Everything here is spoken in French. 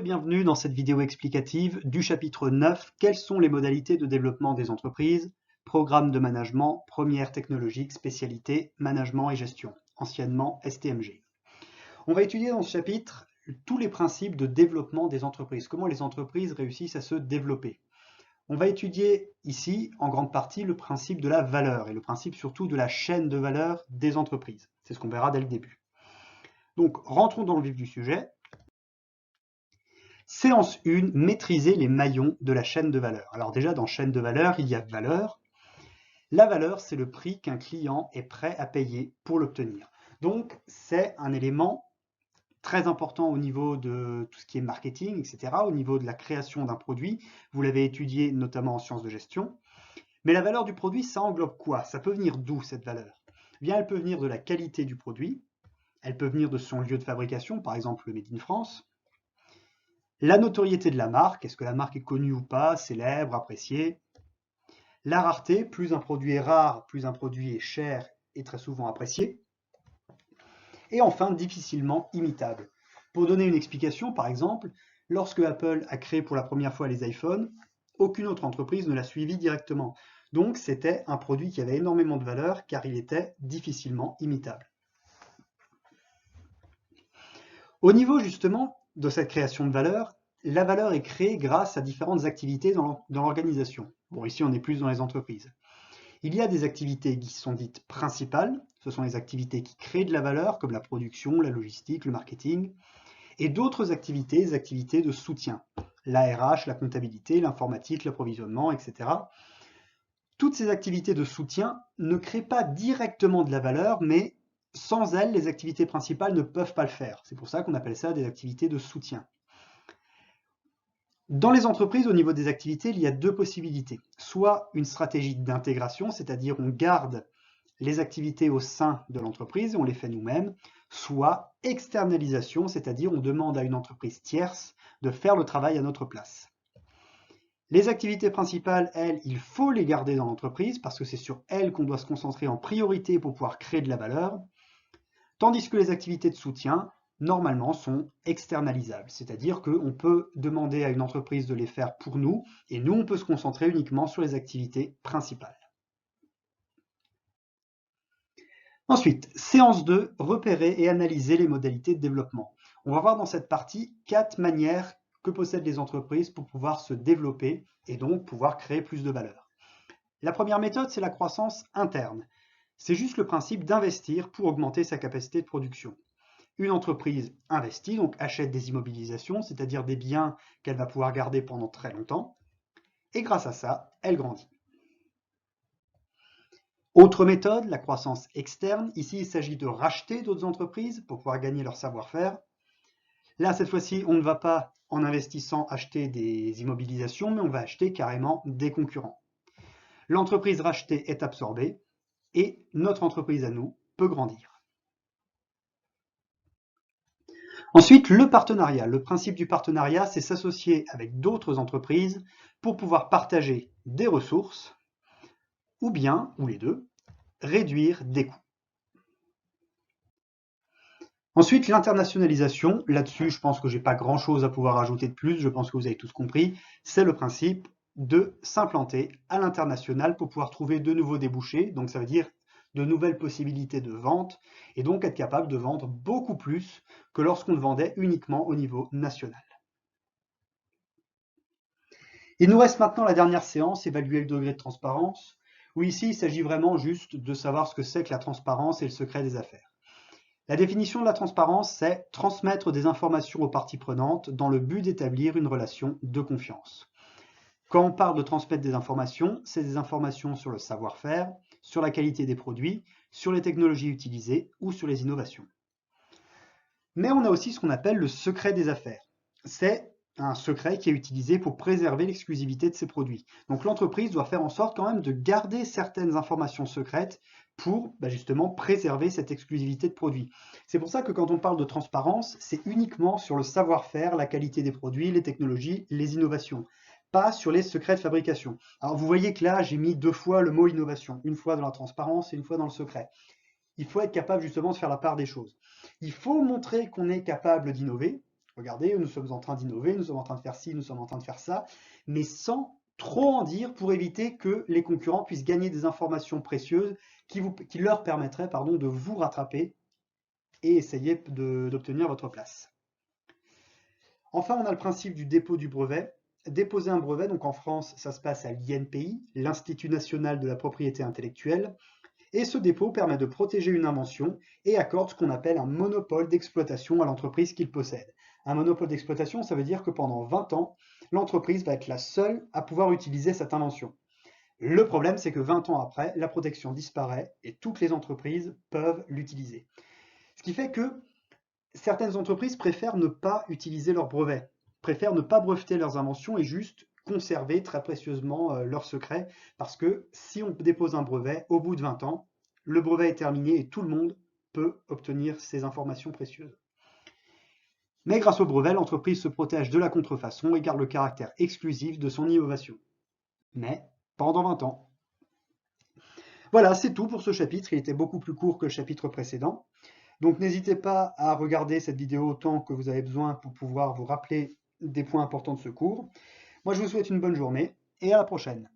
et bienvenue dans cette vidéo explicative du chapitre 9. Quelles sont les modalités de développement des entreprises? Programme de management, première technologique, spécialité, management et gestion, anciennement STMG. On va étudier dans ce chapitre tous les principes de développement des entreprises, comment les entreprises réussissent à se développer. On va étudier ici, en grande partie, le principe de la valeur et le principe surtout de la chaîne de valeur des entreprises. C'est ce qu'on verra dès le début. Donc, rentrons dans le vif du sujet. Séance 1, maîtriser les maillons de la chaîne de valeur. Alors déjà, dans chaîne de valeur, il y a valeur. La valeur, c'est le prix qu'un client est prêt à payer pour l'obtenir. Donc, c'est un élément très important au niveau de tout ce qui est marketing, etc., au niveau de la création d'un produit. Vous l'avez étudié notamment en sciences de gestion. Mais la valeur du produit, ça englobe quoi? Ça peut venir d'où, cette valeur? Eh bien, elle peut venir de la qualité du produit, elle peut venir de son lieu de fabrication, par exemple le Made in France. La notoriété de la marque, est-ce que la marque est connue ou pas, célèbre, appréciée? La rareté, plus un produit est rare, plus un produit est cher et très souvent apprécié. Et enfin, difficilement imitable. Pour donner une explication, par exemple, lorsque Apple a créé pour la première fois les iPhones, aucune autre entreprise ne l'a suivi directement. Donc c'était un produit qui avait énormément de valeur car il était difficilement imitable. Au niveau justement de cette création de valeur, la valeur est créée grâce à différentes activités dans l'organisation. Bon, ici on est plus dans les entreprises. Il y a des activités qui sont dites principales, ce sont les activités qui créent de la valeur, comme la production, la logistique, le marketing, et d'autres activités, les activités de soutien, la RH, la comptabilité, l'informatique, l'approvisionnement, etc. Toutes ces activités de soutien ne créent pas directement de la valeur, mais sans elles, les activités principales ne peuvent pas le faire. C'est pour ça qu'on appelle ça des activités de soutien. Dans les entreprises, au niveau des activités, il y a deux possibilités. Soit une stratégie d'intégration, c'est-à-dire on garde les activités au sein de l'entreprise et on les fait nous-mêmes, soit externalisation, c'est-à-dire on demande à une entreprise tierce de faire le travail à notre place. Les activités principales, elles, il faut les garder dans l'entreprise parce que c'est sur elles qu'on doit se concentrer en priorité pour pouvoir créer de la valeur, tandis que les activités de soutien, normalement, sont externalisables, c'est-à-dire qu'on peut demander à une entreprise de les faire pour nous et nous, on peut se concentrer uniquement sur les activités principales. Ensuite, séance 2, repérer et analyser les modalités de développement. On va voir dans cette partie 4 manières que possèdent les entreprises pour pouvoir se développer et donc pouvoir créer plus de valeur. La première méthode, c'est la croissance interne. C'est juste le principe d'investir pour augmenter sa capacité de production. Une entreprise investit, donc achète des immobilisations, c'est-à-dire des biens qu'elle va pouvoir garder pendant très longtemps, et grâce à ça, elle grandit. Autre méthode, la croissance externe. Ici, il s'agit de racheter d'autres entreprises pour pouvoir gagner leur savoir-faire. Là, cette fois-ci, on ne va pas, en investissant, acheter des immobilisations, mais on va acheter carrément des concurrents. L'entreprise rachetée est absorbée et notre entreprise à nous peut grandir. Ensuite, le partenariat. Le principe du partenariat, c'est s'associer avec d'autres entreprises pour pouvoir partager des ressources ou bien, ou les deux, réduire des coûts. Ensuite, l'internationalisation, là-dessus, je pense que je n'ai pas grand-chose à pouvoir ajouter de plus, je pense que vous avez tous compris, c'est le principe de s'implanter à l'international pour pouvoir trouver de nouveaux débouchés, donc ça veut dire de nouvelles possibilités de vente, et donc être capable de vendre beaucoup plus que lorsqu'on le vendait uniquement au niveau national. Il nous reste maintenant la dernière séance, évaluer le degré de transparence, où ici il s'agit vraiment juste de savoir ce que c'est que la transparence et le secret des affaires. La définition de la transparence, c'est transmettre des informations aux parties prenantes dans le but d'établir une relation de confiance. Quand on parle de transmettre des informations, c'est des informations sur le savoir-faire, sur la qualité des produits, sur les technologies utilisées ou sur les innovations. Mais on a aussi ce qu'on appelle le secret des affaires. C'est un secret qui est utilisé pour préserver l'exclusivité de ses produits. Donc l'entreprise doit faire en sorte quand même de garder certaines informations secrètes pour justement préserver cette exclusivité de produits. C'est pour ça que quand on parle de transparence, c'est uniquement sur le savoir-faire, la qualité des produits, les technologies, les innovations, pas sur les secrets de fabrication. Alors vous voyez que là, j'ai mis 2 fois le mot innovation, une fois dans la transparence et une fois dans le secret. Il faut être capable justement de faire la part des choses. Il faut montrer qu'on est capable d'innover, Regardez, nous sommes en train d'innover, nous sommes en train de faire ci, nous sommes en train de faire ça, mais sans trop en dire pour éviter que les concurrents puissent gagner des informations précieuses qui leur permettraient pardon, de vous rattraper et essayer d'obtenir votre place. Enfin, on a le principe du dépôt du brevet. Déposer un brevet, donc en France, ça se passe à l'INPI, l'Institut national de la propriété intellectuelle, et ce dépôt permet de protéger une invention et accorde ce qu'on appelle un monopole d'exploitation à l'entreprise qu'il possède. Un monopole d'exploitation, ça veut dire que pendant 20 ans, l'entreprise va être la seule à pouvoir utiliser cette invention. Le problème, c'est que 20 ans après, la protection disparaît et toutes les entreprises peuvent l'utiliser. Ce qui fait que certaines entreprises préfèrent ne pas utiliser leurs brevets, préfèrent ne pas breveter leurs inventions et juste conserver très précieusement leurs secrets, parce que si on dépose un brevet, au bout de 20 ans, le brevet est terminé et tout le monde peut obtenir ces informations précieuses. Mais grâce au brevet, l'entreprise se protège de la contrefaçon et garde le caractère exclusif de son innovation. Mais pendant 20 ans. Voilà, c'est tout pour ce chapitre. Il était beaucoup plus court que le chapitre précédent. Donc n'hésitez pas à regarder cette vidéo autant que vous avez besoin pour pouvoir vous rappeler des points importants de ce cours. Moi je vous souhaite une bonne journée et à la prochaine.